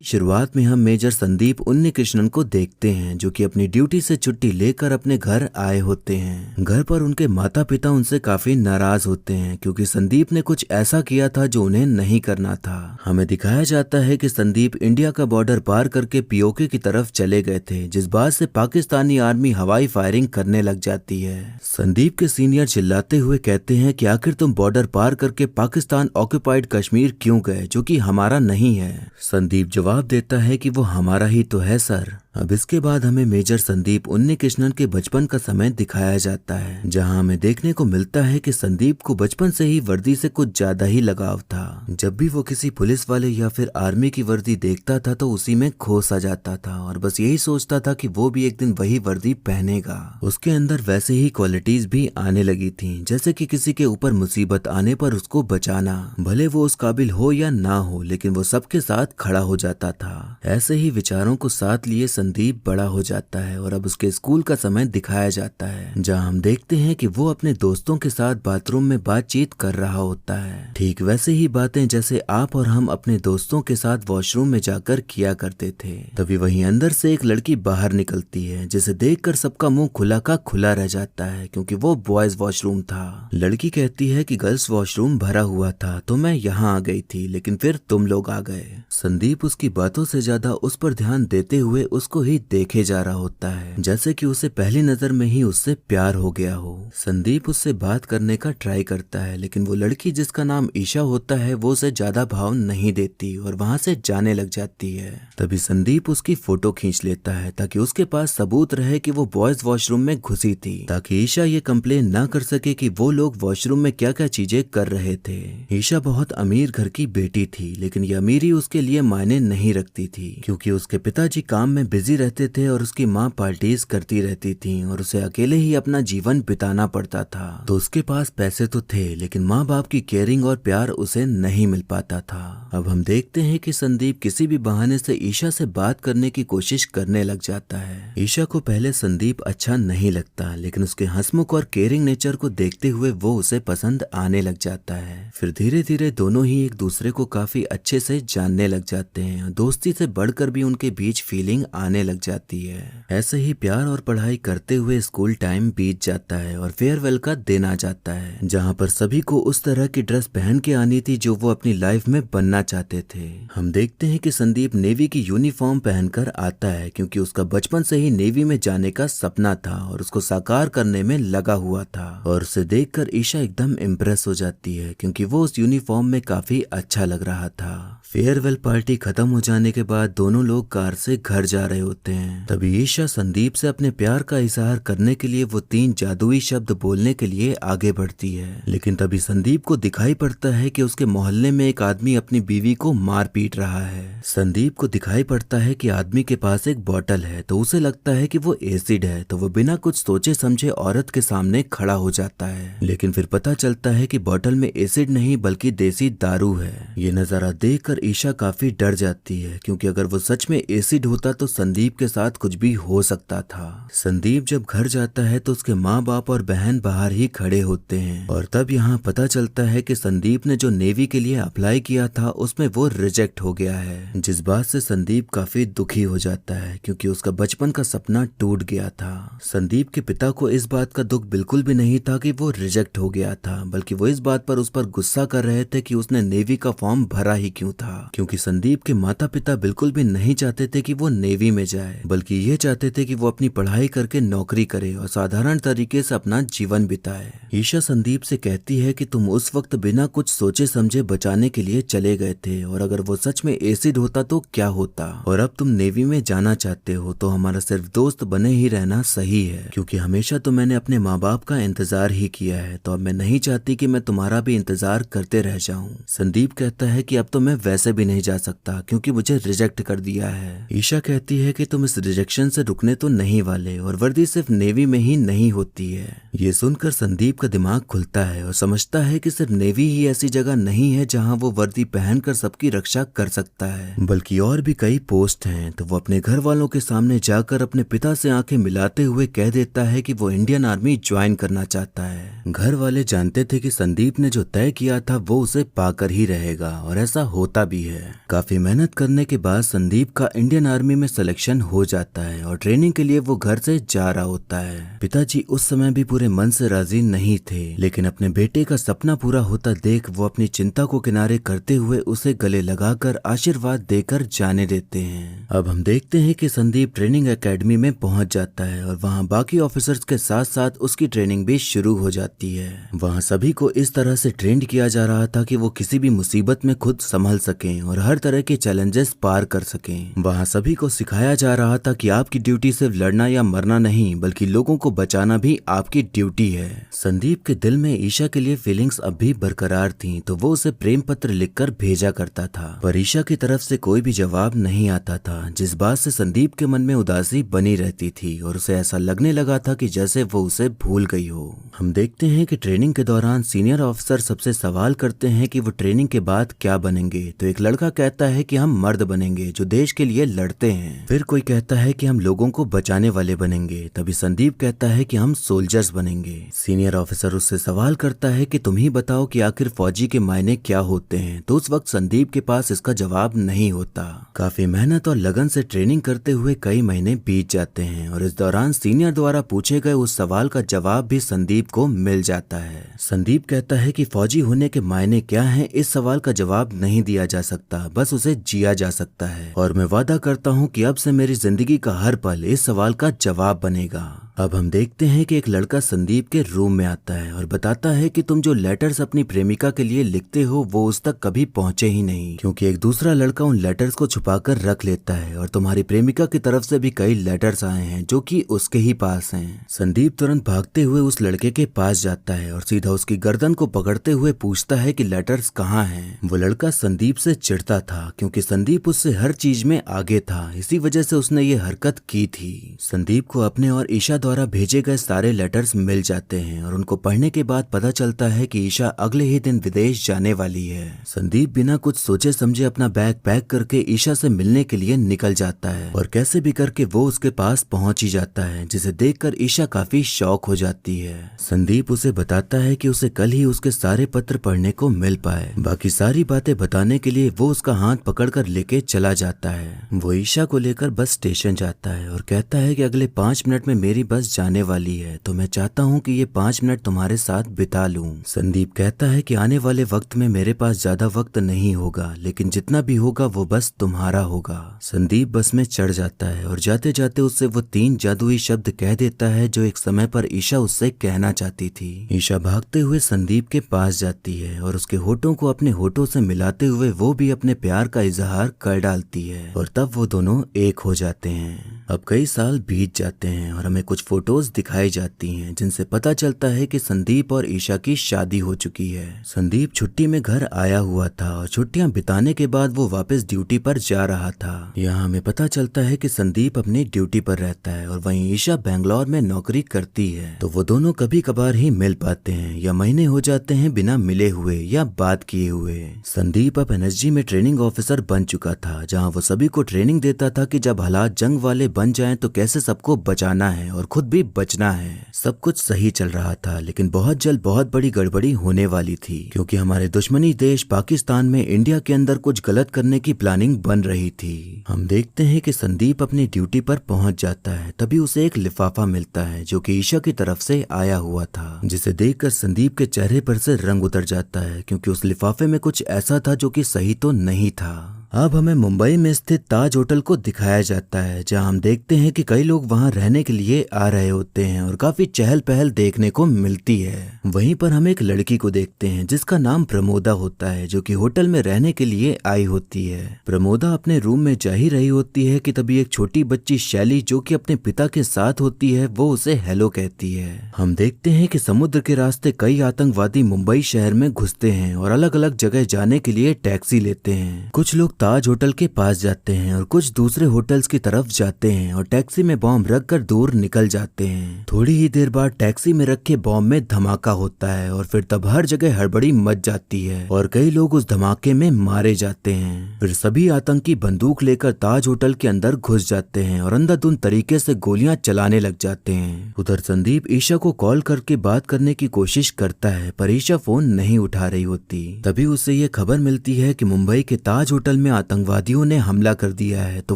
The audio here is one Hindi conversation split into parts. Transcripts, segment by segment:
शुरुआत में हम मेजर संदीप उन्नीकृष्णन को देखते हैं जो कि अपनी ड्यूटी से छुट्टी लेकर अपने घर आए होते हैं। घर पर उनके माता पिता उनसे काफी नाराज होते हैं क्योंकि संदीप ने कुछ ऐसा किया था जो उन्हें नहीं करना था। हमें दिखाया जाता है कि संदीप इंडिया का बॉर्डर पार करके पीओके की तरफ चले गए थे, जिस बात से पाकिस्तानी आर्मी हवाई फायरिंग करने लग जाती है। संदीप के सीनियर चिल्लाते हुए कहते हैं कि आखिर तुम बॉर्डर पार करके पाकिस्तान ऑक्युपाइड कश्मीर क्यों गए जो कि हमारा नहीं है। संदीप जवाब देता है कि वो हमारा ही तो है सर। अब इसके बाद हमें मेजर संदीप उन्नीकृष्णन के बचपन का समय दिखाया जाता है, जहां हमें देखने को मिलता है कि संदीप को बचपन से ही वर्दी से कुछ ज्यादा ही लगाव था। जब भी वो किसी पुलिस वाले या फिर आर्मी की वर्दी देखता था तो उसी में खो सा जाता था और बस यही सोचता था कि वो भी एक दिन वही वर्दी पहनेगा। उसके अंदर वैसे ही क्वालिटीज भी आने लगी थी, जैसे कि किसी के ऊपर मुसीबत आने पर उसको बचाना, भले वो उस काबिल हो या ना हो, लेकिन वो सबके साथ खड़ा हो जाता था। ऐसे ही विचारों को साथ लिए संदीप बड़ा हो जाता है और अब उसके स्कूल का समय दिखाया जाता है, जहां हम देखते हैं कि वो अपने दोस्तों के साथ बाथरूम में बातचीत कर रहा होता है। ठीक वैसे ही बातें जैसे आप और हम अपने दोस्तों के साथ वॉशरूम में जाकर किया करते थे। तभी वहीं अंदर से एक लड़की बाहर निकलती है, जिसे देखकर सबका मुंह खुला का खुला रह जाता है क्योंकि वो बॉयज वॉशरूम था। लड़की कहती है कि गर्ल्स वॉशरूम भरा हुआ था तो मैं यहाँ आ गई थी, लेकिन फिर तुम लोग आ गए। संदीप उसकी बातों से ज्यादा उस पर ध्यान देते हुए उसको ही देखे जा रहा होता है, जैसे कि उसे पहली नजर में ही उससे प्यार हो गया हो। संदीप उससे बात करने का ट्राई करता है, लेकिन वो लड़की जिसका नाम ईशा होता है वो उसे ज्यादा भाव नहीं देती और वहां से जाने लग जाती है। तभी संदीप उसकी फोटो खींच लेता है ताकि उसके पास सबूत रहे कि वो बॉयज वॉशरूम में घुसी थी, ताकि ईशा ये कंप्लेन ना कर सके कि वो लोग वॉशरूम में क्या क्या चीजें कर रहे थे। ईशा बहुत अमीर घर की बेटी थी, लेकिन ये अमीरी उसके लिए मायने नहीं रखती थी क्योंकि उसके पिताजी काम में बिजी रहते थे और उसकी माँ पार्टीज करती रहती थी और उसे अकेले ही अपना जीवन बिताना पड़ता था। तो उसके पास पैसे तो थे, लेकिन माँ बाप की केयरिंग और प्यार उसे नहीं मिल पाता था। अब हम देखते हैं कि संदीप किसी भी बहाने से ईशा से बात करने की कोशिश करने लग जाता है। ईशा को पहले संदीप अच्छा नहीं लगता, लेकिन उसके हंसमुख और केयरिंग नेचर को देखते हुए वो उसे पसंद आने लग जाता है। फिर धीरे धीरे दोनों ही एक दूसरे को काफी अच्छे से जानने लग जाते हैं। दोस्ती से बढ़कर भी उनके बीच फीलिंग आने लग जाती है। ऐसे ही प्यार और पढ़ाई करते हुए स्कूल टाइम बीत जाता है और फेयरवेल का दिन आ जाता है, जहां पर सभी को उस तरह की ड्रेस पहन के आनी थी जो वो अपनी लाइफ में बनना चाहते थे। हम देखते हैं कि संदीप नेवी की यूनिफॉर्म पहनकर आता है क्योंकि उसका बचपन से ही नेवी में जाने का सपना था और उसको साकार करने में लगा हुआ था। और उसे देखकर ईशा एकदम इम्प्रेस हो जाती है क्योंकि वो उस यूनिफॉर्म में काफी अच्छा लग रहा था। फेयरवेल पार्टी खत्म हो जाने के बाद दोनों लोग कार से घर जा रहे होते हैं। तभी ईशा संदीप से अपने प्यार का इजहार करने के लिए वो 3 जादुई शब्द बोलने के लिए आगे बढ़ती है, लेकिन तभी संदीप को दिखाई पड़ता है कि उसके मोहल्ले में एक आदमी अपनी बीवी को मार पीट रहा है। संदीप को दिखाई पड़ता है कि आदमी के पास एक बोतल है, तो उसे लगता है कि वो एसिड है, तो वो बिना कुछ सोचे समझे औरत के सामने खड़ा हो जाता है। लेकिन फिर पता चलता है कि बोतल में एसिड नहीं बल्कि देसी दारू है। ये नजारा देखकर ईशा काफी डर जाती है क्योंकि अगर वो सच में एसिड होता तो संदीप के साथ कुछ भी हो सकता था। संदीप जब घर जाता है तो उसके माँ बाप और बहन बाहर ही खड़े होते हैं और तब यहाँ पता चलता है कि संदीप ने जो नेवी के लिए अप्लाई किया था उसमें वो रिजेक्ट हो गया है, जिस बात से संदीप काफी दुखी हो जाता है क्योंकि उसका बचपन का सपना टूट गया था। संदीप के पिता को इस बात का दुख बिल्कुल भी नहीं था कि वो रिजेक्ट हो गया था, बल्कि वो इस बात पर उस पर गुस्सा कर रहे थे कि उसने नेवी का फॉर्म भरा ही क्यों था, क्योंकि संदीप के माता पिता बिल्कुल भी नहीं चाहते थे कि वो नेवी में जाए, बल्कि ये चाहते थे कि वो अपनी पढ़ाई करके नौकरी करे और साधारण तरीके से अपना जीवन बिताए। ईशा संदीप से कहती है कि तुम उस वक्त बिना कुछ सोचे समझे बचाने के लिए चले गए थे और अगर वो सच में एसिड होता तो क्या होता, और अब तुम नेवी में जाना चाहते हो तो हमारा सिर्फ दोस्त बने ही रहना सही है, क्योंकि हमेशा तो मैंने अपने माँ बाप का इंतजार ही किया है, तो अब मैं नहीं चाहती कि मैं तुम्हारा भी इंतजार करते रह जाऊं। संदीप कहता है कि अब तो मैं वैसे भी नहीं जा सकता क्योंकि मुझे रिजेक्ट कर दिया है। ईशा कहती है कि तुम इस रिजेक्शन से रुकने तो नहीं वाले और वर्दी सिर्फ नेवी में ही नहीं होती है। ये सुनकर संदीप का दिमाग खुलता है और समझता है कि सिर्फ नेवी ही ऐसी जगह नहीं है जहां वो वर्दी पहनकर सबकी रक्षा कर सकता है, बल्कि और भी कई पोस्ट हैं। तो वो अपने घर वालों के सामने जाकर अपने पिता से आंखें मिलाते हुए कह देता है कि वो इंडियन आर्मी ज्वाइन करना चाहता है। घर वाले जानते थे कि संदीप ने जो तय किया था वो उसे पाकर ही रहेगा और ऐसा होता भी है। काफी मेहनत करने के बाद संदीप का इंडियन आर्मी में सिलेक्शन हो जाता है और ट्रेनिंग के लिए वो घर से जा रहा होता है। पिताजी उस समय भी पूरे मन से राजी नहीं थे, लेकिन अपने बेटे का सपना पूरा होता देख वो अपनी चिंता को किनारे करते हुए उसे गले लगाकर आशीर्वाद देकर जाने देते हैं। अब हम देखते हैं कि संदीप ट्रेनिंग एकेडमी में पहुंच जाता है और वहां बाकी ऑफिसर्स के साथ साथ उसकी ट्रेनिंग भी शुरू हो जाती है। वहां सभी को इस तरह से ट्रेंड किया जा रहा था कि वो किसी भी मुसीबत में खुद संभल सकें और हर तरह के चैलेंजेस पार कर सकें। वहां सभी को सिखाया जा रहा था कि आपकी ड्यूटी सिर्फ लड़ना या मरना नहीं, बल्कि लोगों को बचाना भी आपकी ड्यूटी है। संदीप के दिल में ईशा के लिए फीलिंग्स अब भी बरकरार थीं, तो वो उसे प्रेम पत्र लिखकर भेजा करता था, पर ईशा की तरफ से कोई भी जवाब नहीं आता था, जिस बात से संदीप के मन में उदासी बनी रहती थी और उसे ऐसा लगने लगा था कि जैसे वो उसे भूल गई हो। हम देखते हैं कि ट्रेनिंग के दौरान सीनियर ऑफिसर सबसे सवाल करते हैं कि वो ट्रेनिंग के बाद क्या बनेंगे। तो एक लड़का कहता है कि हम मर्द बनेंगे जो देश के लिए लड़ते हैं। फिर कोई कहता है कि हम लोगों को बचाने वाले बनेंगे। तभी संदीप कहता है कि हम सोल्जर्स बनेंगे। सीनियर ऑफिसर उससे सवाल करता है कि तुम ही बताओ कि आखिर फौजी के मायने क्या होते हैं। तो उस वक्त संदीप के पास इसका जवाब नहीं होता। काफी मेहनत और लगन से ट्रेनिंग करते हुए कई महीने बीत जाते हैं और इस दौरान सीनियर द्वारा पूछे गए उस सवाल का जवाब भी संदीप को मिल जाता है। संदीप कहता है कि फौजी होने के मायने क्या हैं, इस सवाल का जवाब नहीं दिया जा सकता, बस उसे जिया जा सकता है और मैं वादा करता हूँ कि अब से मेरी जिंदगी का हर पल इस सवाल का जवाब बनेगा। अब हम देखते हैं कि एक लड़का संदीप के रूम में आता है और बताता है कि तुम जो लेटर्स अपनी प्रेमिका के लिए लिखते हो वो उस तक कभी पहुंचे ही नहीं, क्योंकि एक दूसरा लड़का उन लेटर्स को छुपाकर रख लेता है और तुम्हारी प्रेमिका की तरफ से भी कई लेटर्स आए हैं जो कि उसके ही पास हैं। संदीप तुरंत भागते हुए उस लड़के के पास जाता है और सीधा उसकी गर्दन को पकड़ते हुए पूछता है कि लेटर्स कहाँ हैं। वो लड़का संदीप से चिढ़ता था क्योंकि संदीप उससे हर चीज में आगे था, इसी वजह से उसने ये हरकत की थी। संदीप को अपने और ईशा द्वारा भेजे गए सारे लेटर्स मिल जाते हैं और उनको पढ़ने के बाद पता चलता है कि ईशा अगले ही दिन विदेश जाने वाली है। संदीप बिना कुछ सोचे समझे अपना बैग पैक करके ईशा से मिलने के लिए निकल जाता है और कैसे भी करके वो उसके पास पहुंच ही जाता है, जिसे देखकर ईशा काफी शॉक हो जाती है। संदीप उसे बताता है कि उसे कल ही उसके सारे पत्र पढ़ने को मिल पाए। बाकी सारी बातें बताने के लिए वो उसका हाथ पकड़कर लेके चला जाता है। वो ईशा को लेकर बस स्टेशन जाता है और कहता है कि अगले 5 मिनट में मेरी बस जाने वाली है, तो मैं चाहता हूँ कि ये 5 मिनट तुम्हारे साथ बिता लूं। संदीप कहता है कि आने वाले वक्त में मेरे पास ज्यादा वक्त नहीं होगा, लेकिन जितना भी होगा वो बस तुम्हारा होगा। संदीप बस में चढ़ जाता है और जाते जाते उससे वो 3 जादुई शब्द कह देता है जो एक समय पर ईशा उससे कहना चाहती थी। ईशा भागते हुए संदीप के पास जाती है और उसके होठों को अपने होठों से मिलाते हुए वो भी अपने प्यार का इजहार कर डालती है और तब वो दोनों एक हो जाते हैं। अब कई साल बीत जाते हैं और हमें कुछ फोटोज दिखाई जाती हैं जिनसे पता चलता है कि संदीप और ईशा की शादी हो चुकी है। संदीप छुट्टी में घर आया हुआ था और छुट्टियां बिताने के बाद वो वापस ड्यूटी पर जा रहा था। यहाँ हमें पता चलता है कि संदीप अपनी ड्यूटी पर रहता है और वहीं ईशा बेंगलोर में नौकरी करती है, तो वो दोनों कभी कभार ही मिल पाते हैं या महीने हो जाते हैं बिना मिले हुए या बात किए हुए। संदीप अब एनएसजी में ट्रेनिंग ऑफिसर बन चुका था, जहाँ वो सभी को ट्रेनिंग देता था कि जब हालात जंग वाले बन जाएं तो कैसे सबको बचाना है और खुद भी बचना है। सब कुछ सही चल रहा था, लेकिन बहुत जल्द बहुत बड़ी गड़बड़ी होने वाली थी, क्योंकि हमारे दुश्मनी देश पाकिस्तान में इंडिया के अंदर कुछ गलत करने की प्लानिंग बन रही थी। हम देखते हैं कि संदीप अपनी ड्यूटी पर पहुंच जाता है, तभी उसे एक लिफाफा मिलता है जो कि ईशा की तरफ से आया हुआ था, जिसे देखकर संदीप के चेहरे पर से रंग उतर जाता है, क्योंकि उस लिफाफे में कुछ ऐसा था जो कि सही तो नहीं था। अब हमें मुंबई में स्थित ताज होटल को दिखाया जाता है, जहां हम देखते हैं कि कई लोग वहां रहने के लिए आ रहे होते हैं और काफी चहल पहल देखने को मिलती है। वहीं पर हम एक लड़की को देखते हैं जिसका नाम प्रमोदा होता है, जो कि होटल में रहने के लिए आई होती है। प्रमोदा अपने रूम में जा ही रही होती है कि तभी एक छोटी बच्ची शैली, जो कि अपने पिता के साथ होती है, वो उसे हेलो कहती है। हम देखते हैं कि समुद्र के रास्ते कई आतंकवादी मुंबई शहर में घुसते हैं और अलग अलग जगह जाने के लिए टैक्सी लेते हैं। कुछ लोग ताज होटल के पास जाते हैं और कुछ दूसरे होटल्स की तरफ जाते हैं और टैक्सी में बॉम्ब रखकर दूर निकल जाते हैं। थोड़ी ही देर बाद टैक्सी में रखे बॉम्ब में धमाका होता है और फिर तब हर जगह हड़बड़ी मच जाती है और कई लोग उस धमाके में मारे जाते हैं। फिर सभी आतंकी बंदूक लेकर ताज होटल के अंदर घुस जाते हैं और अंधाधुंध तरीके से गोलियां चलाने लग जाते हैं। उधर संदीप ईशा को कॉल करके बात करने की कोशिश करता है पर ईशा फोन नहीं उठा रही होती। तभी उसे ये खबर मिलती है कि मुंबई के ताज होटल में आतंकवादियों ने हमला कर दिया है, तो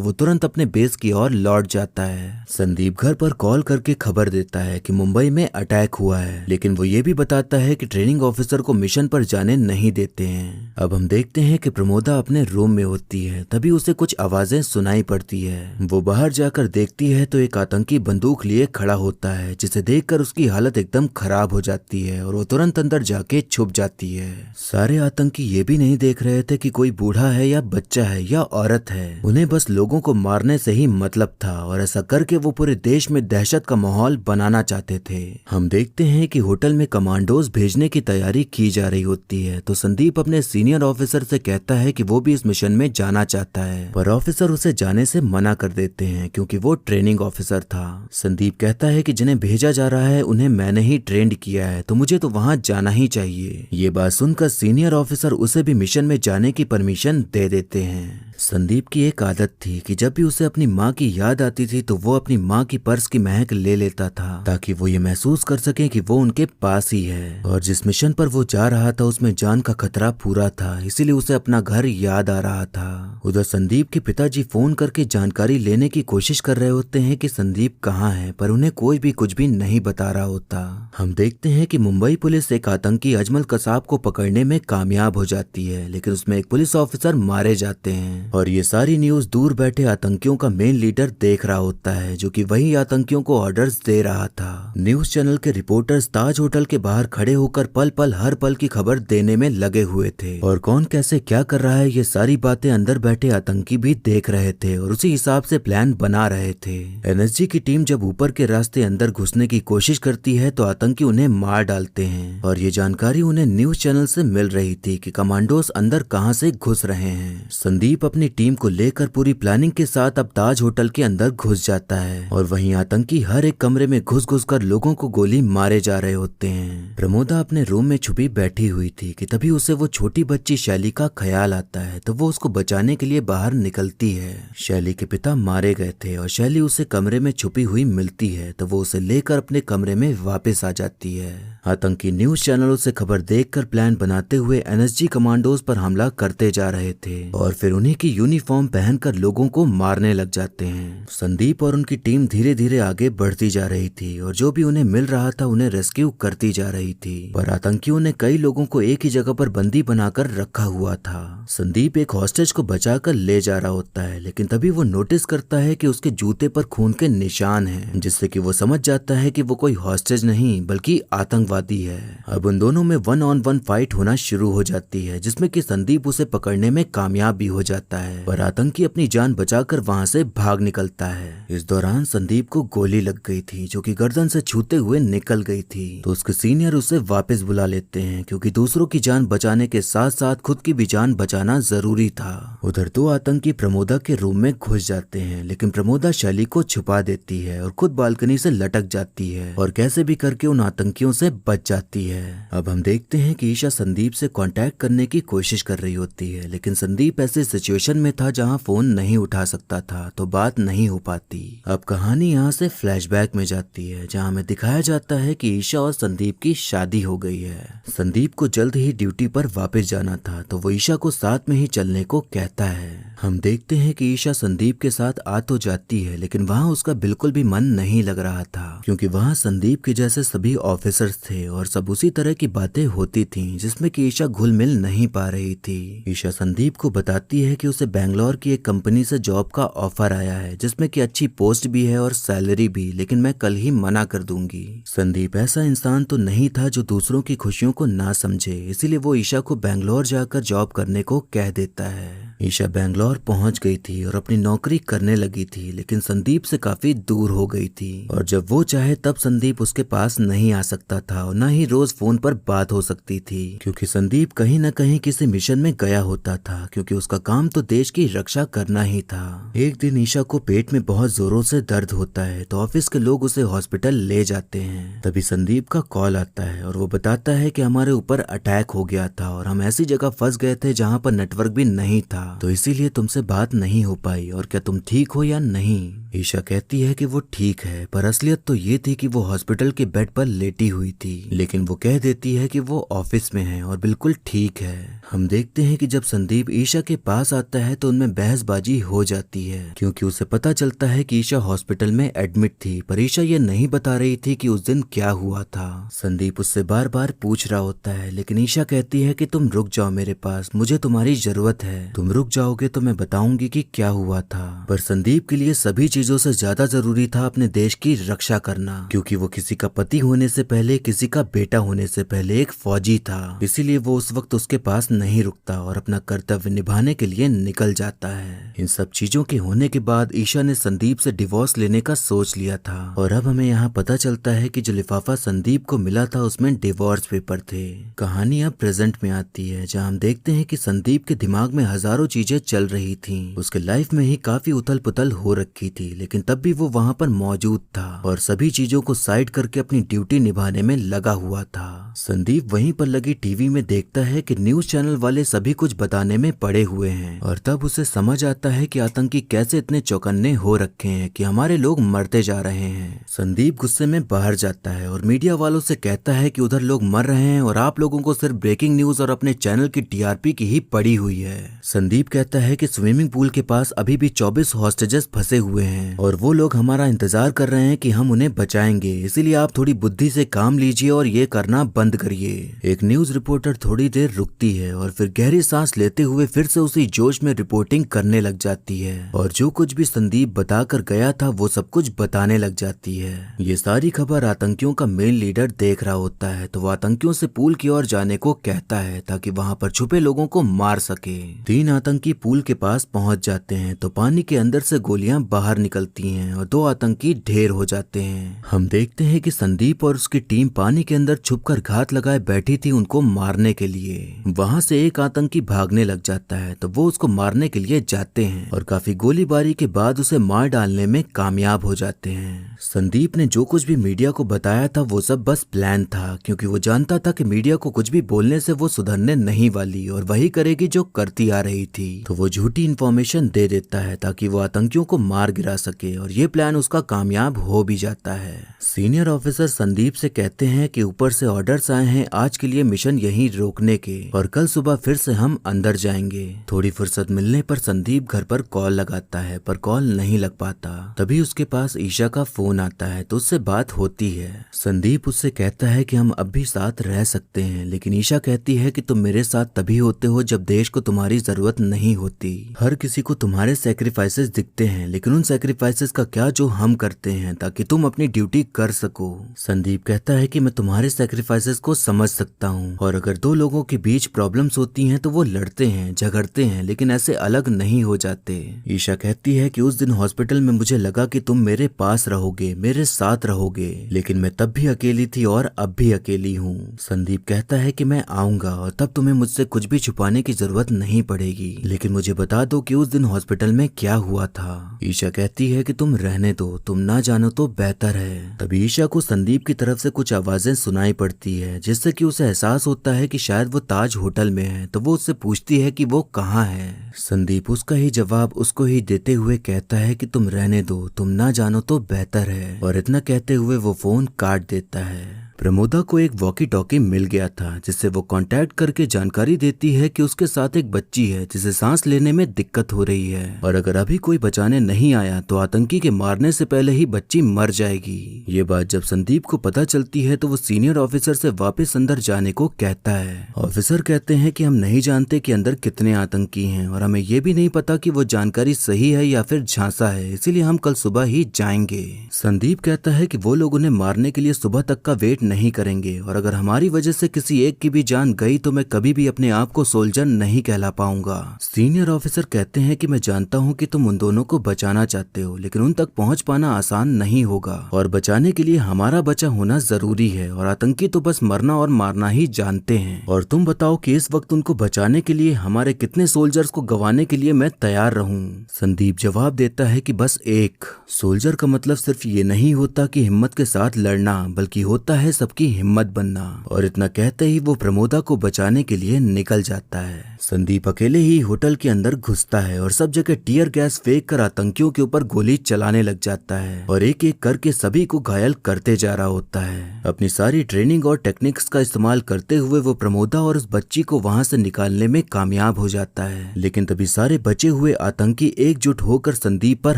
वो तुरंत अपने बेस की ओर लौट जाता है। संदीप घर पर कॉल करके खबर देता है कि मुंबई में अटैक हुआ है, लेकिन वो ये भी बताता है कि ट्रेनिंग ऑफिसर को मिशन पर जाने नहीं देते हैं। अब हम देखते हैं कि प्रमोदा अपने रूम में होती है। तभी उसे कुछ आवाजें सुनाई पड़ती है। वो बाहर जाकर देखती है तो एक आतंकी बंदूक लिए खड़ा होता है, जिसे देखकर उसकी हालत एकदम खराब हो जाती है और वो तुरंत अंदर जाके छुप जाती है। सारे आतंकी ये भी नहीं देख रहे थे कि कोई बूढ़ा है या बच्चा है या औरत है। उन्हें बस लोगों को मारने से ही मतलब था और ऐसा करके वो पूरे देश में दहशत का माहौल बनाना चाहते थे। हम देखते हैं कि होटल में कमांडोज भेजने की तैयारी की जा रही होती है, तो संदीप अपने सीनियर ऑफिसर से कहता है कि वो भी इस मिशन में जाना चाहता है, पर ऑफिसर उसे जाने से मना कर देते हैं क्योंकि वो ट्रेनिंग ऑफिसर था। संदीप कहता है कि जिन्हें भेजा जा रहा है उन्हें मैंने ही ट्रेंड किया है, तो मुझे तो वहां जाना ही चाहिए। ये बात सुनकर सीनियर ऑफिसर उसे भी मिशन में जाने की परमिशन दे देते हैं। संदीप की एक आदत थी कि जब भी उसे अपनी माँ की याद आती थी तो वो अपनी माँ की पर्स की महक ले लेता था, ताकि वो ये महसूस कर सके कि वो उनके पास ही है। और जिस मिशन पर वो जा रहा था उसमें जान का खतरा पूरा था, इसीलिए उसे अपना घर याद आ रहा था। उधर संदीप के पिताजी फोन करके जानकारी लेने की कोशिश कर रहे होते हैं कि संदीप कहाँ है, पर उन्हें कोई भी कुछ भी नहीं बता रहा होता। हम देखते हैं कि मुंबई पुलिस एक आतंकी अजमल कसाब को पकड़ने में कामयाब हो जाती है, लेकिन उसमें एक पुलिस ऑफिसर मारे जाते हैं। और ये सारी न्यूज दूर बैठे आतंकियों का मेन लीडर देख रहा होता है, जो कि वही आतंकियों को ऑर्डर्स दे रहा था। न्यूज चैनल के रिपोर्टर्स ताज होटल के बाहर खड़े होकर पल पल हर पल की खबर देने में लगे हुए थे और कौन कैसे क्या कर रहा है ये सारी बातें अंदर बैठे आतंकी भी देख रहे थे और उसी हिसाब से प्लान बना रहे थे। एनएसजी की टीम जब ऊपर के रास्ते अंदर घुसने की कोशिश करती है तो आतंकी उन्हें मार डालते हैं और ये जानकारी उन्हें न्यूज चैनल से मिल रही थी कि कमांडोज अंदर कहां से घुस रहे हैं। संदीप अपनी टीम को लेकर पूरी प्लानिंग के साथ अब ताज होटल के अंदर घुस जाता है और वहीं आतंकी हर एक कमरे में घुस घुस कर लोगों को गोली मारे जा रहे होते हैं। प्रमोदा अपने रूम में छुपी बैठी हुई थी कि तभी उसे वो छोटी बच्ची शैली का ख्याल आता है, तो वो उसको बचाने के लिए बाहर निकलती है। शैली के पिता मारे गए थे और शैली उसे कमरे में छुपी हुई मिलती है, तो वो उसे लेकर अपने कमरे में वापस आ जाती है। आतंकी न्यूज चैनलों से खबर देखकर प्लान बनाते हुए एनएसजी कमांडोज पर हमला करते जा रहे थे और फिर उन्हीं की यूनिफॉर्म पहनकर लोगों को मारने लग जाते हैं। संदीप और उनकी टीम धीरे धीरे आगे बढ़ती जा रही थी और जो भी उन्हें मिल रहा था उन्हें रेस्क्यू करती जा रही थी, पर आतंकियों ने कई लोगों को एक ही जगह पर बंदी बनाकर रखा हुआ था। संदीप एक हॉस्टेज को बचाकर ले जा रहा होता है, लेकिन तभी वो नोटिस करता है कि उसके जूते पर खून के निशान हैं, जिससे कि वो समझ जाता है कि वो कोई हॉस्टेज नहीं बल्कि आतंकवादी है। अब उन दोनों में 1-on-1 फाइट होना शुरू हो जाती है, जिसमें कि संदीप उसे पकड़ने में कामयाब भी हो जाता है, पर आतंकी अपनी जान बचाकर वहां से भाग निकलता है। इस दौरान संदीप को गोली लग गई थी, जो कि गर्दन से छूते हुए निकल गई थी, तो उसके सीनियर उसे वापस बुला लेते हैं क्योंकि दूसरों की जान बचाने के साथ साथ खुद की भी जान बचाना जरूरी था। उधर दो आतंकी प्रमोदा के रूम में घुस जाते हैं, लेकिन प्रमोदा शैली को छुपा देती है और खुद बालकनी से लटक जाती है और कैसे भी करके उन आतंकियों से बच जाती है। अब हम देखते हैं कि ईशा संदीप से कांटेक्ट करने की कोशिश कर रही होती है, लेकिन संदीप ऐसे सिचुएशन में था जहां फोन नहीं उठा सकता था, तो बात नहीं हो पाती। अब कहानी यहाँ से फ्लैशबैक में जाती है, जहाँ हमें दिखाया जाता है कि ईशा और संदीप की शादी हो गई है। संदीप को जल्द ही ड्यूटी पर वापस जाना था, तो वो ईशा को साथ में ही चलने को कहता है। हम देखते हैं कि ईशा संदीप के साथ आ तो जाती है, लेकिन वहाँ उसका बिल्कुल भी मन नहीं लग रहा था, क्योंकि वहाँ संदीप के जैसे सभी ऑफिसर्स थे और सब उसी तरह की बातें होती थीं, जिसमें कि ईशा घुल मिल नहीं पा रही थी। ईशा संदीप को बताती है कि उसे बैंगलोर की एक कंपनी से जॉब का ऑफर आया है, जिसमें कि अच्छी पोस्ट भी है और सैलरी भी, लेकिन मैं कल ही मना कर दूंगी। संदीप ऐसा इंसान तो नहीं था जो दूसरों की खुशियों को ना समझे, इसीलिए वो ईशा को बैंगलोर जाकर जॉब करने को कह देता है। ईशा बेंगलोर पहुंच गई थी और अपनी नौकरी करने लगी थी, लेकिन संदीप से काफी दूर हो गई थी और जब वो चाहे तब संदीप उसके पास नहीं आ सकता था और न ही रोज फोन पर बात हो सकती थी, क्योंकि संदीप कहीं न कहीं किसी मिशन में गया होता था, क्योंकि उसका काम तो देश की रक्षा करना ही था। एक दिन ईशा को पेट में बहुत जोरों से दर्द होता है तो ऑफिस के लोग उसे हॉस्पिटल ले जाते हैं। तभी संदीप का कॉल आता है और वो बताता है कि हमारे ऊपर अटैक हो गया था और हम ऐसी जगह फंस गए थे जहाँ पर नेटवर्क भी नहीं था, तो इसीलिए तुमसे बात नहीं हो पाई, और क्या तुम ठीक हो या नहीं। ईशा कहती है कि वो ठीक है, पर असलियत तो ये थी कि वो हॉस्पिटल के बेड पर लेटी हुई थी, लेकिन वो कह देती है कि वो ऑफिस में है और बिल्कुल ठीक है। हम देखते हैं कि जब संदीप ईशा के पास आता है तो उनमें बहसबाजी हो जाती है, क्योंकि उसे पता चलता है कि ईशा हॉस्पिटल में एडमिट थी, पर ईशा ये नहीं बता रही थी कि उस दिन क्या हुआ था। संदीप उससे बार बार पूछ रहा होता है, लेकिन ईशा कहती है कि तुम रुक जाओ मेरे पास, मुझे तुम्हारी जरूरत है, तुम रुक जाओगे तो मैं बताऊंगी कि क्या हुआ था। पर संदीप के लिए सभी चीजों से ज्यादा जरूरी था अपने देश की रक्षा करना, क्योंकि वो किसी का पति होने से पहले, किसी का बेटा होने से पहले एक फौजी था, इसीलिए वो उस वक्त उसके पास नहीं रुकता और अपना कर्तव्य निभाने के लिए निकल जाता है। इन सब चीजों के होने के बाद ईशा ने संदीप से डिवोर्स लेने का सोच लिया था, और अब हमें यहाँ पता चलता है कि जो लिफाफा संदीप को मिला था उसमें डिवोर्स पेपर थे। कहानी अब प्रेजेंट में आती है, जहाँ हम देखते हैं कि संदीप के दिमाग में हजारों चीजें चल रही थी, उसके लाइफ में ही काफी उथल पुथल हो रखी थी, लेकिन तब भी वो वहाँ पर मौजूद था और सभी चीजों को साइड करके अपनी ड्यूटी निभाने में लगा हुआ था। संदीप वहीं पर लगी टीवी में देखता है कि न्यूज चैनल वाले सभी कुछ बताने में पड़े हुए हैं, और तब उसे समझ आता है कि आतंकी कैसे इतने चौकन्ने हो रखे हैं कि हमारे लोग मरते जा रहे हैं। संदीप गुस्से में बाहर जाता है और मीडिया वालों से कहता है कि उधर लोग मर रहे हैं और आप लोगों को सिर्फ ब्रेकिंग न्यूज और अपने चैनल की टीआरपी की ही पड़ी हुई है। संदीप कहता है कि स्विमिंग पूल के पास अभी भी 24 हॉस्टेजेस फंसे हुए हैं और वो लोग हमारा इंतजार कर रहे हैं कि हम उन्हें बचाएंगे, इसीलिए आप थोड़ी बुद्धि से काम लीजिए और ये करना बंद करिए। एक न्यूज रिपोर्टर थोड़ी देर रुकती है और फिर गहरी सांस लेते हुए फिर से उसी जोश में रिपोर्टिंग करने लग जाती है, और जो कुछ भी संदीप बताकर गया था वो सब कुछ बताने लग जाती है। ये सारी खबर आतंकियों का मेन लीडर देख रहा होता है, तो वो आतंकियों से पूल की ओर जाने को कहता है ताकि वहाँ पर छुपे लोगों को मार सके। 3 आतंकी पूल के पास पहुँच जाते हैं तो पानी के अंदर से गोलियां बाहर निकलती हैं और 2 आतंकी ढेर हो जाते हैं। हम देखते हैं कि संदीप और उसकी टीम पानी के अंदर छुपकर घात लगाए बैठी थी उनको मारने के लिए। वहां से एक आतंकी भागने लग जाता है तो वो उसको मारने के लिए जाते हैं और काफी गोलीबारी के बाद उसे मार डालने में कामयाब हो जाते हैं। संदीप ने जो कुछ भी मीडिया को बताया था वो सब बस प्लान था, क्योंकि वो जानता था कि मीडिया को कुछ भी बोलने से वो सुधरने नहीं वाली और वही करेगी जो करती आ रही थी, तो वो झूठी इंफॉर्मेशन दे देता है ताकि वो आतंकियों को मार गिरा सके, और ये प्लान उसका कामयाब हो भी जाता है। सीनियर ऑफिसर संदीप से कहते हैं कि ऊपर से ऑर्डर्स आए हैं आज के लिए मिशन यहीं रोकने के, और कल सुबह फिर से हम अंदर जाएंगे। थोड़ी फुर्सत मिलने पर संदीप घर पर कॉल लगाता है, पर कॉल नहीं लग पाता। तभी उसके पास ईशा का फोन आता है तो उससे बात होती है। संदीप उससे कहता है कि हम अब भी साथ रह सकते हैं, लेकिन ईशा कहती है कि तुम मेरे साथ तभी होते हो जब देश को तुम्हारी जरूरत नहीं होती। हर किसी को तुम्हारे सैक्रिफाइसेस दिखते हैं, लेकिन उन सैक्रिफाइसेस का क्या जो हम करते हैं ताकि तुम अपनी ड्यूटी कर सको। संदीप कहता है कि मैं तुम्हारे सैक्रिफाइसेस को समझ सकता हूँ, और अगर 2 लोगों के बीच प्रॉब्लम्स होती हैं तो वो लड़ते हैं, झगड़ते हैं, लेकिन ऐसे अलग नहीं हो जाते। ईशा कहती है कि उस दिन हॉस्पिटल में मुझे लगा कि तुम मेरे पास रहोगे, मेरे साथ रहोगे, लेकिन मैं तब भी अकेली थी और अब भी अकेली हूँ। संदीप कहता है कि मैं आऊंगा और तब तुम्हें मुझसे कुछ भी छुपाने की जरूरत नहीं पड़ेगी, लेकिन मुझे बता दो कि उस दिन हॉस्पिटल में क्या हुआ था। ईशा कहती है कि तुम रहने दो, तुम ना जानो तो बेहतर है। तभी ईशा को संदीप की तरफ से कुछ आवाजें सुनाई पड़ती है, जिससे कि उसे एहसास होता है कि शायद वो ताज होटल में है, तो वो उससे पूछती है कि वो कहाँ है। संदीप उसका ही जवाब उसको ही देते हुए कहता है कि तुम रहने दो, तुम ना जानो तो बेहतर है, और इतना कहते हुए वो फोन काट देता है। प्रमोदा को एक वॉकी टॉकी मिल गया था, जिससे वो कांटेक्ट करके जानकारी देती है कि उसके साथ एक बच्ची है जिसे सांस लेने में दिक्कत हो रही है, और अगर अभी कोई बचाने नहीं आया तो आतंकी के मारने से पहले ही बच्ची मर जाएगी। ये बात जब संदीप को पता चलती है तो वो सीनियर ऑफिसर से वापस अंदर जाने को कहता है। ऑफिसर कहते हैं कि हम नहीं जानते कि अंदर कितने आतंकी हैं, और हमें ये भी नहीं पता कि वो जानकारी सही है या फिर झांसा है, इसीलिए हम कल सुबह ही जाएंगे। संदीप कहता है कि वो लोग उन्हें मारने के लिए सुबह तक का वेट नहीं करेंगे, और अगर हमारी वजह से किसी एक की भी जान गई तो मैं कभी भी अपने आप को सोल्जर नहीं कहला पाऊंगा। सीनियर ऑफिसर कहते हैं कि मैं जानता हूं कि तुम उन दोनों को बचाना चाहते हो, लेकिन उन तक पहुंच पाना आसान नहीं होगा और बचाने के लिए हमारा बचा होना जरूरी है, और आतंकी तो बस मरना और मारना ही जानते हैं। और तुम बताओ कि इस वक्त उनको बचाने के लिए हमारे कितने सोल्जर्स को गंवाने के लिए मैं तैयार रहूं। संदीप जवाब देता है कि बस एक। सोल्जर का मतलब सिर्फ ये नहीं होता कि हिम्मत के साथ लड़ना, बल्कि होता है सबकी हिम्मत बनना। और इतना कहते ही वो प्रमोदा को बचाने के लिए निकल जाता है। संदीप अकेले ही होटल के अंदर घुसता है और सब जगह टीयर गैस फेंक कर आतंकियों के ऊपर गोली चलाने लग जाता है और एक एक करके सभी को घायल करते जा रहा होता है। अपनी सारी ट्रेनिंग और टेक्निक्स का इस्तेमाल करते हुए वो प्रमोदा और उस बच्ची को वहां से निकालने में कामयाब हो जाता है, लेकिन तभी सारे बचे हुए आतंकी एकजुट होकर संदीप पर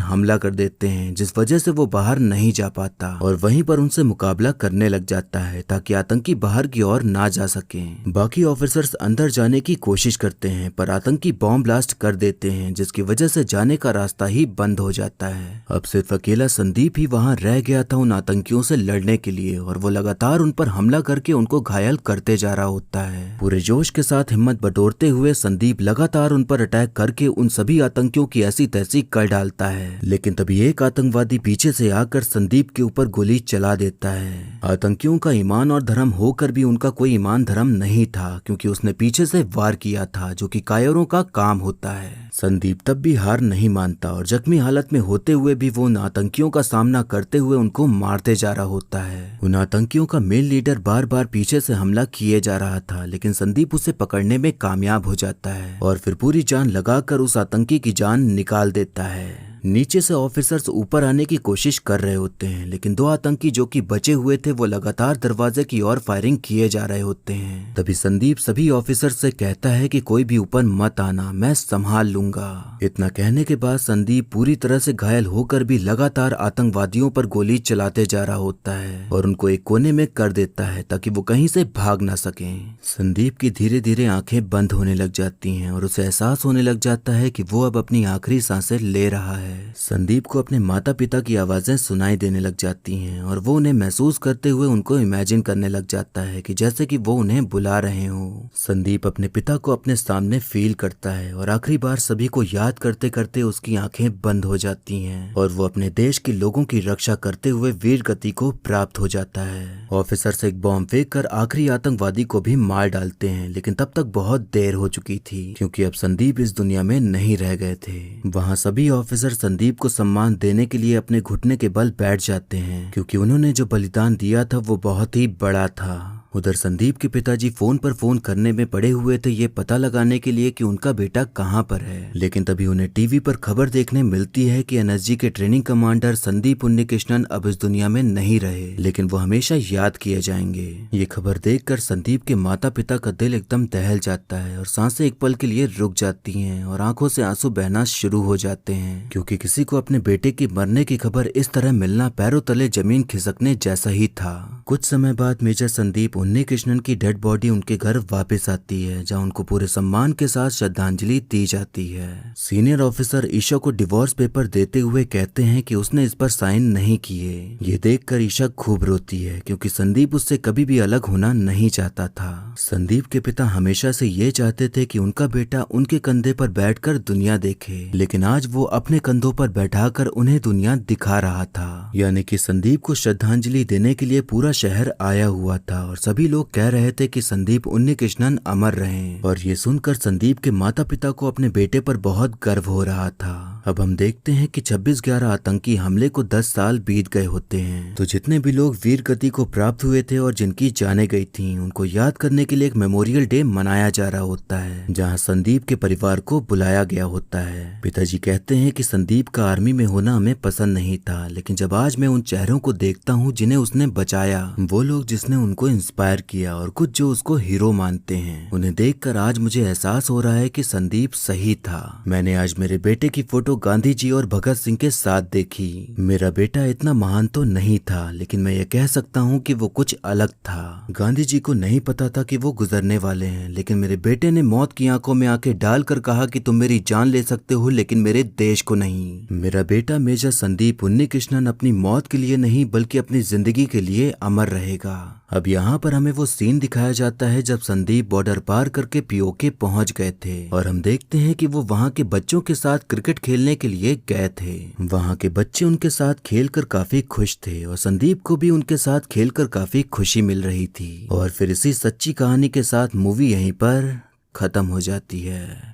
हमला कर देते हैं, जिस वजह से वो बाहर नहीं जा पाता और वहीं पर उनसे मुकाबला करने लग जाता है ताकि आतंकी बाहर की ओर ना जा सके। बाकी ऑफिसर्स अंदर जाने की कोशिश करते हैं पर आतंकी बॉम्ब ब्लास्ट कर देते हैं, जिसकी वजह से जाने का रास्ता ही बंद हो जाता है। अब सिर्फ अकेला संदीप ही वहां रह गया था उन आतंकियों से लड़ने के लिए, और वो लगातार उन पर हमला करके उनको घायल करते जा रहा होता है। पूरे जोश के साथ हिम्मत बटोरते हुए संदीप लगातार उन पर अटैक करके उन सभी आतंकियों की ऐसी तैसी कर डालता है, लेकिन तभी एक आतंकवादी पीछे से आकर संदीप के ऊपर गोली चला देता है। आतंकियों का ईमान और धर्म होकर भी उनका कोई ईमान धर्म नहीं था, क्योंकि उसने पीछे से वार किया था, जो कि कायरों का काम होता है। संदीप तब भी हार नहीं मानता और जख्मी हालत में होते हुए भी वो उन आतंकियों का सामना करते हुए उनको मारते जा रहा होता है। उन आतंकियों का मेन लीडर बार बार पीछे से हमला किए जा रहा था, लेकिन संदीप उसे पकड़ने में कामयाब हो जाता है और फिर पूरी जान लगाकर उस आतंकी की जान निकाल देता है। नीचे से ऑफिसर्स ऊपर आने की कोशिश कर रहे होते हैं, लेकिन दो आतंकी जो कि बचे हुए थे वो लगातार दरवाजे की ओर फायरिंग किए जा रहे होते हैं। तभी संदीप सभी ऑफिसर्स से कहता है कि कोई भी ऊपर मत आना, मैं संभाल लूंगा। इतना कहने के बाद संदीप पूरी तरह से घायल होकर भी लगातार आतंकवादियों पर गोली चलाते जा रहा होता है और उनको एक कोने में कर देता है ताकि वो कहीं से भाग ना सके। संदीप की धीरे धीरे आंखें बंद होने लग जाती हैं और उसे एहसास होने लग जाता है कि वो अब अपनी आखिरी सांसें ले रहा है। संदीप को अपने माता पिता की आवाजें सुनाई देने लग जाती हैं और वो उन्हें महसूस करते हुए उनको इमेजिन करने लग जाता है कि जैसे कि वो उन्हें बुला रहे हो। संदीप अपने पिता को अपने सामने फील करता है और आखिरी बार सभी को याद करते करते उसकी आंखें बंद हो जाती हैं और वो अपने देश के लोगों की रक्षा करते हुए वीर गति को प्राप्त हो जाता है। ऑफिसर्स एक बॉम्ब फेंक कर आखिरी आतंकवादी को भी मार डालते हैं, लेकिन तब तक बहुत देर हो चुकी थी, क्योंकि अब संदीप इस दुनिया में नहीं रह गए थे। वहाँ सभी ऑफिसर संदीप को सम्मान देने के लिए अपने घुटने के बल बैठ जाते हैं, क्योंकि उन्होंने जो बलिदान दिया था वो बहुत ही बड़ा था। उधर संदीप के पिताजी फोन पर फोन करने में पड़े हुए थे ये पता लगाने के लिए कि उनका बेटा कहाँ पर है, लेकिन तभी उन्हें टीवी पर खबर देखने मिलती है कि एनएसजी के ट्रेनिंग कमांडर संदीप उन्नीकृष्णन अब इस दुनिया में नहीं रहे, लेकिन वो हमेशा याद किए जाएंगे। ये खबर देखकर संदीप के माता पिता का दिल एकदम दहल जाता है और सांसें एक पल के लिए रुक जाती हैं और आंखों से आंसू बहना शुरू हो जाते हैं, क्योंकि किसी को अपने बेटे की मरने की खबर इस तरह मिलना पैरों तले जमीन खिसकने जैसा ही था। कुछ समय बाद मेजर संदीप उन्नीकृष्णन की डेड बॉडी उनके घर वापस आती है, जहां उनको पूरे सम्मान के साथ श्रद्धांजलि दी जाती है। सीनियर ऑफिसर ईशा को डिवोर्स पेपर देते हुए कहते हैं कि उसने इस पर साइन नहीं किए। ये देखकर ईशा खूब रोती है, क्योंकि संदीप उससे कभी भी अलग होना नहीं चाहता था। संदीप के पिता हमेशा से ये चाहते थे कि उनका बेटा उनके कंधे पर बैठकर दुनिया देखे, लेकिन आज वो अपने कंधों पर बैठाकर उन्हें दुनिया दिखा रहा था। यानी कि संदीप को श्रद्धांजलि देने के लिए पूरा शहर आया हुआ था और सभी लोग कह रहे थे कि संदीप उन्नीकृष्णन अमर रहें। और ये सुनकर संदीप के माता पिता को अपने बेटे पर बहुत गर्व हो रहा था। अब हम देखते हैं कि 26/11 आतंकी हमले को 10 साल बीत गए होते हैं, तो जितने भी लोग वीर गति को प्राप्त हुए थे और जिनकी जानें गई थीं, उनको याद करने के लिए एक मेमोरियल डे मनाया जा रहा होता है, जहां संदीप के परिवार को बुलाया गया होता है। पिताजी कहते हैं कि संदीप का आर्मी में होना हमें पसंद नहीं था, लेकिन जब आज मैं उन चेहरों को देखता हूँ जिन्हें उसने बचाया, वो लोग जिसने उनको इंस्पायर किया और कुछ जो उसको हीरो मानते हैं, उन्हें देखकर आज मुझे एहसास हो रहा है कि संदीप सही था। मैंने आज मेरे बेटे की फोटो गांधी जी और भगत सिंह के साथ देखी। मेरा बेटा इतना महान तो नहीं था, लेकिन मैं ये कह सकता हूँ कि वो कुछ अलग था। गांधी जी को नहीं पता था कि वो गुजरने वाले हैं, लेकिन मेरे बेटे ने मौत की आंखों में आंखें डालकर कहा कि तुम मेरी जान ले सकते हो, लेकिन मेरे देश को नहीं। मेरा बेटा मेजर संदीप उन्नीकृष्णन अपनी मौत के लिए नहीं बल्कि अपनी जिंदगी के लिए अमर रहेगा। अब यहाँ पर हमें वो सीन दिखाया जाता है जब संदीप बॉर्डर पार करके पीओके पहुंच गए थे और हम देखते हैं कि वो वहाँ के बच्चों के साथ क्रिकेट खेलने के लिए गए थे। वहाँ के बच्चे उनके साथ खेलकर काफी खुश थे और संदीप को भी उनके साथ खेलकर काफी खुशी मिल रही थी। और फिर इसी सच्ची कहानी के साथ मूवी यहीं पर खत्म हो जाती है।